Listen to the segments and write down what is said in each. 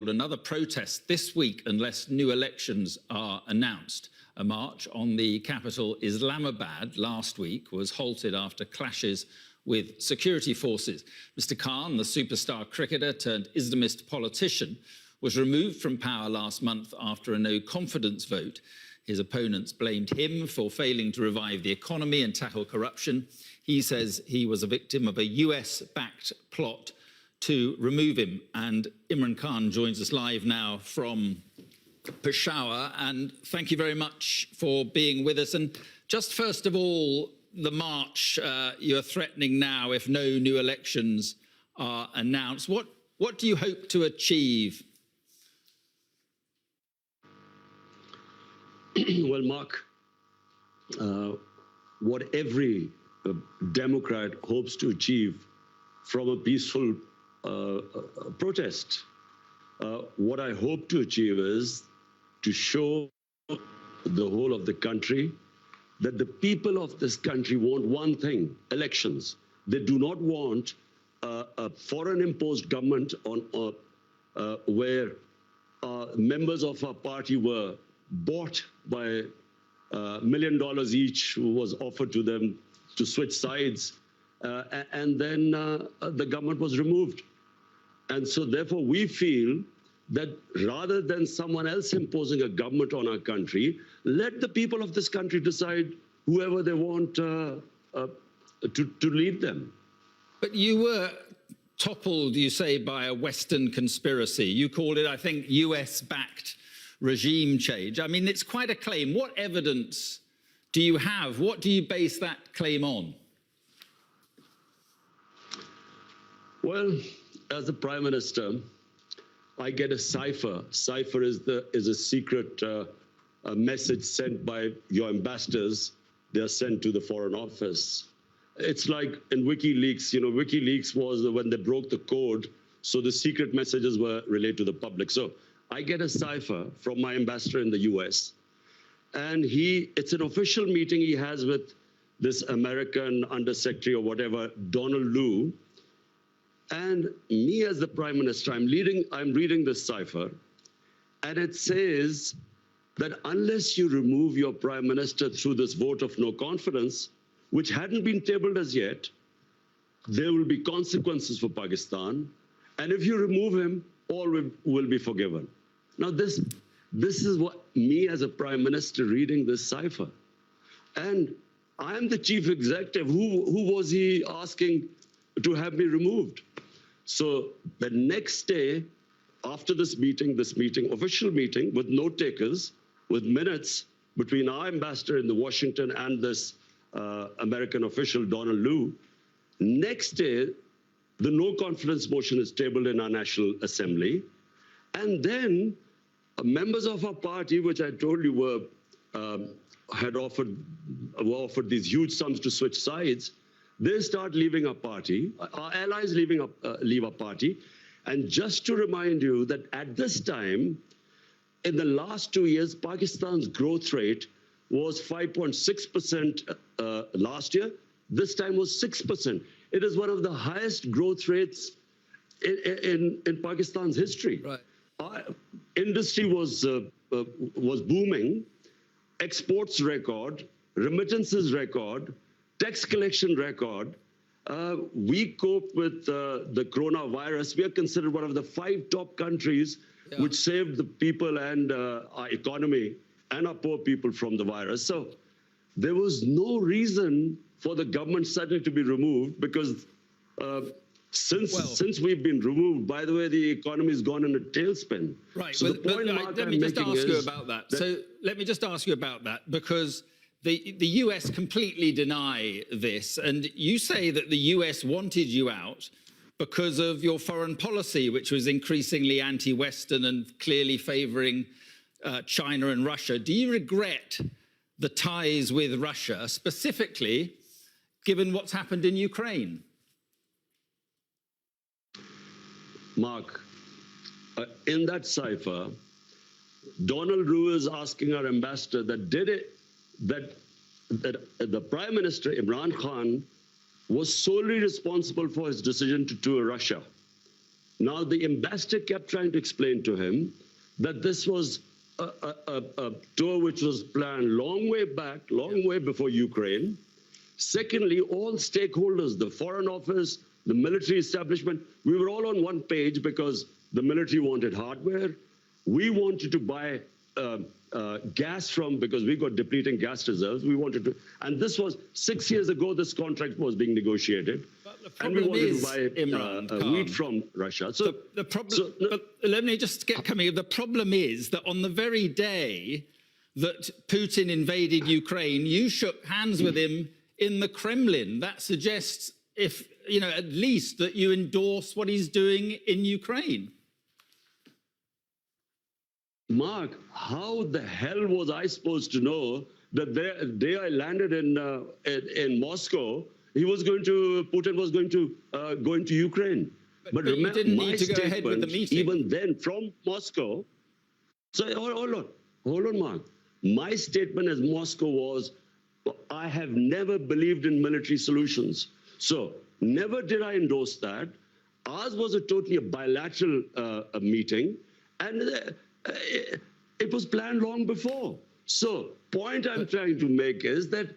another protest this week unless new elections are announced. A march on the capital Islamabad last week was halted after clashes with security forces. Mr. Khan, the superstar cricketer turned Islamist politician, was removed from power last month after a no-confidence vote. His opponents blamed him for failing to revive the economy and tackle corruption. He says he was a victim of a US-backed plot to remove him. And Imran Khan joins us live now from Peshawar. And thank you very much for being with us. And just first of all, the march you're threatening now if no new elections are announced. What do you hope to achieve? Well, Mark, what every Democrat hopes to achieve from a peaceful protest, what I hope to achieve is to show the whole of the country that the people of this country want one thing: elections. They do not want a foreign-imposed government on where members of our party were bought by $1 million each, who was offered to them to switch sides, and then the government was removed. And so therefore we feel that rather than someone else imposing a government on our country, let the people of this country decide whoever they want to lead them. But you were toppled, you say, by a Western conspiracy. You called it, I think, US-backed regime change. I mean, it's quite a claim. What evidence do you have? What do you base that claim on? Well, as the Prime Minister, I get a cipher. Cipher is a secret message sent by your ambassadors. They are sent to the Foreign Office. It's like in WikiLeaks. You know, WikiLeaks was when they broke the code, so the secret messages were relayed to the public. So I get a cipher from my ambassador in the US, and it's an official meeting he has with this American undersecretary or whatever, Donald Lu. And me as the Prime Minister, I'm reading this cipher, and it says that unless you remove your Prime Minister through this vote of no confidence, which hadn't been tabled as yet, there will be consequences for Pakistan. And if you remove him, all will be forgiven. Now, this is what me as a Prime Minister reading this cipher. And I'm the chief executive. Who was he asking to have me removed? So the next day, after this meeting, official meeting with note takers, with minutes between our ambassador in Washington and this American official, Donald Lu, next day, the no confidence motion is tabled in our National Assembly. And then members of our party, which I told you were offered these huge sums to switch sides, they start leaving our party. Our allies leave our party. And just to remind you that at this time, in the last 2 years, Pakistan's growth rate was 5.6% last year. This time was 6%. It is one of the highest growth rates in Pakistan's history. Right. Our industry was booming, exports record, remittances record, tax collection record. We cope with the coronavirus. We are considered one of the 5 top countries which saved the people and our economy and our poor people from the virus. So there was no reason for the government suddenly to be removed, because since we've been removed, by the way, the economy has gone in a tailspin. Right. So the point let me just ask you about that. So let me just ask you about that, because the US completely deny this, and you say that the US wanted you out because of your foreign policy, which was increasingly anti-Western and clearly favouring China and Russia. Do you regret the ties with Russia, specifically given what's happened in Ukraine? Mark, in that cipher, Donald Lu is asking our ambassador that the Prime Minister, Imran Khan, was solely responsible for his decision to tour Russia. Now, the ambassador kept trying to explain to him that this was a tour which was planned long way back, long way before Ukraine. Secondly, all stakeholders, the Foreign Office, the military establishment, we were all on one page because the military wanted hardware. We wanted to buy gas from, because we got depleting gas reserves. We wanted to, and this was 6 years ago, this contract was being negotiated. And we wanted to buy wheat from Russia. So the problem, let me just get coming. The problem is that on the very day that Putin invaded Ukraine, you shook hands with him in the Kremlin. That suggests, if you know, at least that you endorse what he's doing in Ukraine. Mark, how the hell was I supposed to know that the day I landed in Moscow, Putin was going to go into Ukraine? But remember, you didn't need to go ahead with the meeting. Even then, from Moscow. So hold on, Mark. My statement as Moscow was, I have never believed in military solutions. So never did I endorse that. Ours was a bilateral meeting, and it was planned long before. So point I'm trying to make is that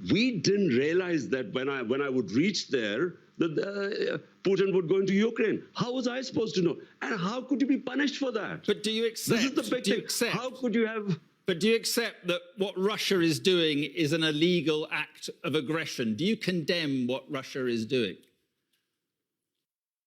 we didn't realize that when I would reach there, that Putin would go into Ukraine. How was I supposed to know? And how could you be punished for that? But do you accept? This is the big thing. How could you have? But do you accept that what Russia is doing is an illegal act of aggression? Do you condemn what Russia is doing?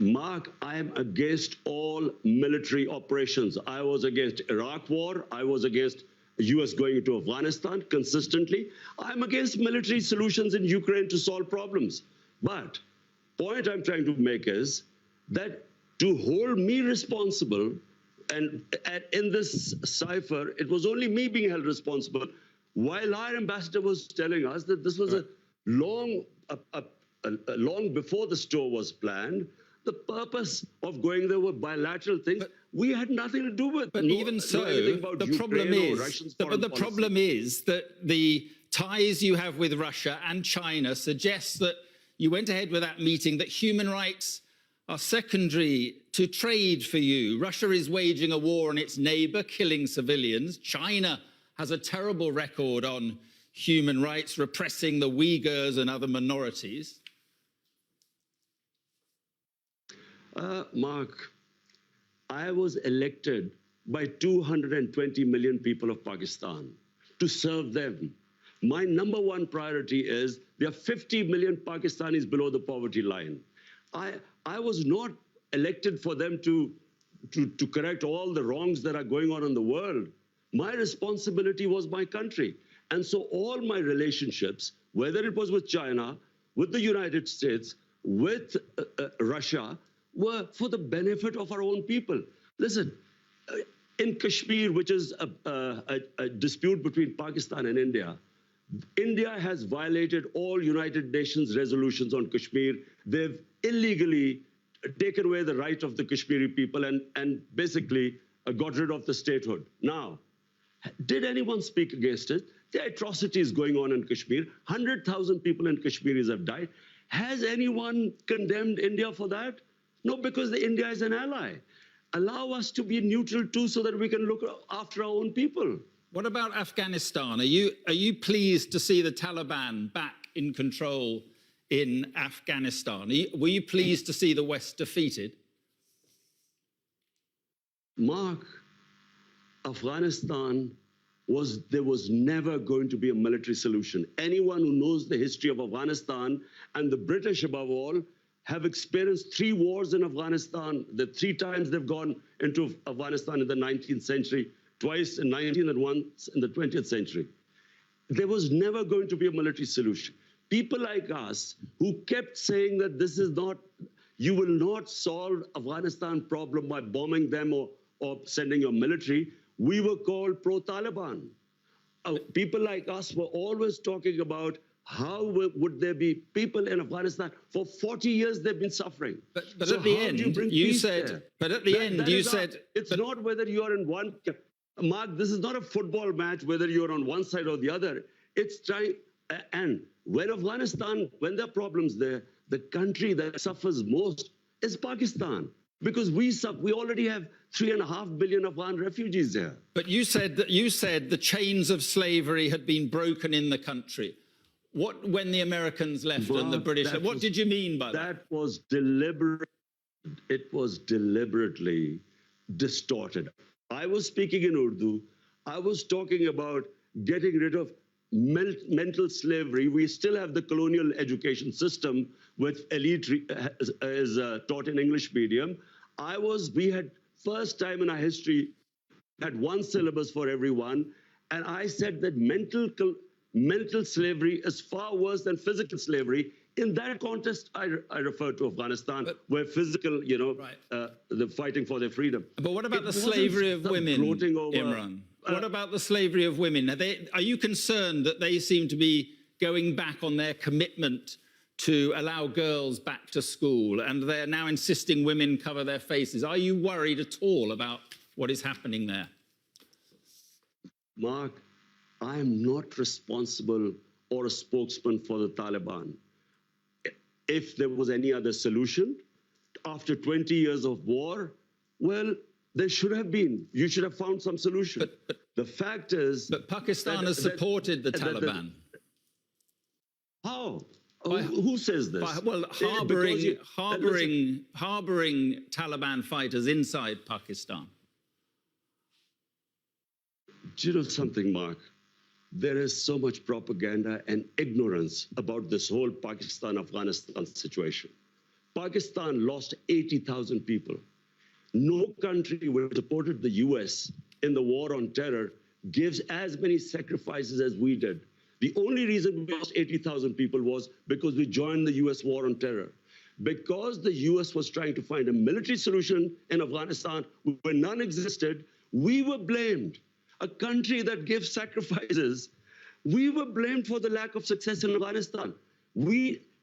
Mark, I am against all military operations. I was against Iraq war. I was against the US going into Afghanistan consistently. I'm against military solutions in Ukraine to solve problems. But point I'm trying to make is that to hold me responsible, and in this cipher, it was only me being held responsible, while our ambassador was telling us that this was a long before the tour was planned. The purpose of going there were bilateral things. But we had nothing to do with. But even so, the problem is that the ties you have with Russia and China suggests that you went ahead with that meeting, that human rights are secondary to trade for you. Russia is waging a war on its neighbor, killing civilians. China has a terrible record on human rights, repressing the Uyghurs and other minorities. Mark, I was elected by 220 million people of Pakistan to serve them. My number one priority is there are 50 million Pakistanis below the poverty line. I was not elected for them to correct all the wrongs that are going on in the world. My responsibility was my country. And so all my relationships, whether it was with China, with the United States, with Russia, were for the benefit of our own people. Listen, in Kashmir, which is a dispute between Pakistan and India, India has violated all United Nations resolutions on Kashmir. They've illegally taken away the right of the Kashmiri people and basically got rid of the statehood. Now, did anyone speak against it? The atrocities going on in Kashmir, 100,000 people in Kashmiris have died. Has anyone condemned India for that? No, because India is an ally. Allow us to be neutral too so that we can look after our own people. What about Afghanistan? Are you pleased to see the Taliban back in control in Afghanistan? Were you pleased to see the West defeated? Mark, Afghanistan there was never going to be a military solution. Anyone who knows the history of Afghanistan, and the British above all, have experienced 3 wars in Afghanistan. The 3 times they've gone into Afghanistan in the 19th century, twice in 19th and once in the 20th century. There was never going to be a military solution. People like us who kept saying that this is not, you will not solve Afghanistan problem by bombing them or sending your military, we were called pro-Taliban. People like us were always talking about how would there be people in Afghanistan? For 40 years, they've been suffering. But at the end, you said, it's not whether you are in one, Mark, this is not a football match, whether you're on one side or the other. It's trying, and when Afghanistan, when there are problems there, the country that suffers most is Pakistan. because we already have 3.5 billion Afghan refugees there. But you said the chains of slavery had been broken in the country. What, when the Americans left and the British, what did you mean by that? That was deliberate. It was deliberately distorted. I was speaking in Urdu. I was talking about getting rid of mental slavery. We still have the colonial education system, which elite is taught in English medium. We had first time in our history had one syllabus for everyone, and I said that mental slavery is far worse than physical slavery. In that context, I refer to Afghanistan, where physical, the fighting for their freedom. But what about the slavery of women, Imran? What about the slavery of women? Are you concerned that they seem to be going back on their commitment to allow girls back to school, and they're now insisting women cover their faces? Are you worried at all about what is happening there? Mark, I am not responsible or a spokesman for the Taliban. If there was any other solution, after 20 years of war, well, there should have been. You should have found some solution. But the fact is... But Pakistan has supported the Taliban. How? Who says this? Well, harboring Taliban fighters inside Pakistan. Do you know something, Mark? There is so much propaganda and ignorance about this whole Pakistan-Afghanistan situation. Pakistan lost 80,000 people. No country which supported the US in the war on terror gives as many sacrifices as we did. The only reason we lost 80,000 people was because we joined the US war on terror. Because the US was trying to find a military solution in Afghanistan where none existed, we were blamed. A country that gives sacrifices, we were blamed for the lack of success in Afghanistan.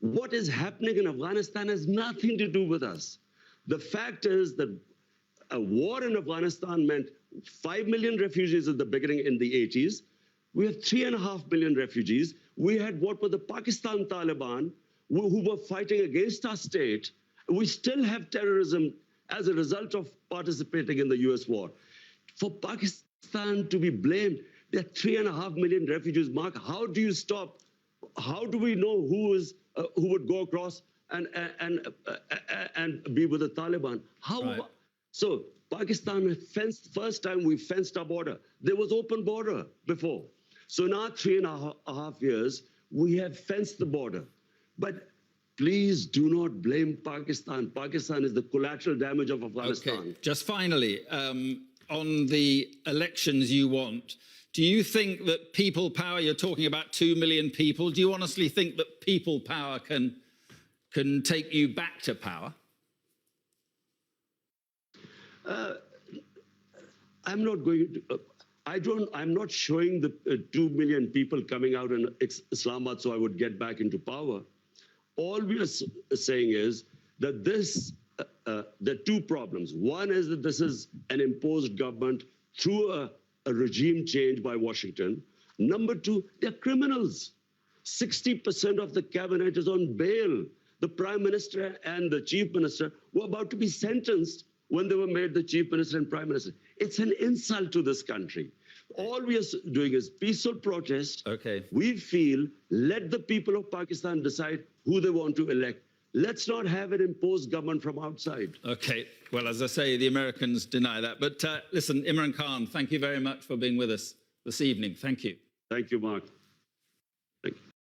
What is happening in Afghanistan has nothing to do with us. The fact is that a war in Afghanistan meant 5 million refugees at the beginning in the 80s. We have 3.5 million refugees. We had what were the Pakistan Taliban who were fighting against our state. We still have terrorism as a result of participating in the US war. For Pakistan to be blamed, there are 3.5 million refugees. Mark, how do you stop? How do we know who would go across and be with the Taliban? How? Right. So Pakistan first time we fenced our border. There was open border before. So now 3.5 years, we have fenced the border. But please do not blame Pakistan. Pakistan is the collateral damage of Afghanistan. Okay. Just finally, on the elections you want, do you think that people power, you're talking about 2 million people, do you honestly think that people power can take you back to power? I'm not going to... I'm not showing the 2 million people coming out in Islamabad so I would get back into power. All we are saying is that there are two problems. One is that this is an imposed government through a regime change by Washington. Number two, they're criminals. 60% of the cabinet is on bail. The prime minister and the chief minister were about to be sentenced when they were made the chief minister and prime minister. It's an insult to this country. All we are doing is peaceful protest. Okay. We feel, let the people of Pakistan decide who they want to elect. Let's not have an imposed government from outside. Okay. Well, as I say, the Americans deny that. But listen, Imran Khan, thank you very much for being with us this evening. Thank you. Thank you, Mark.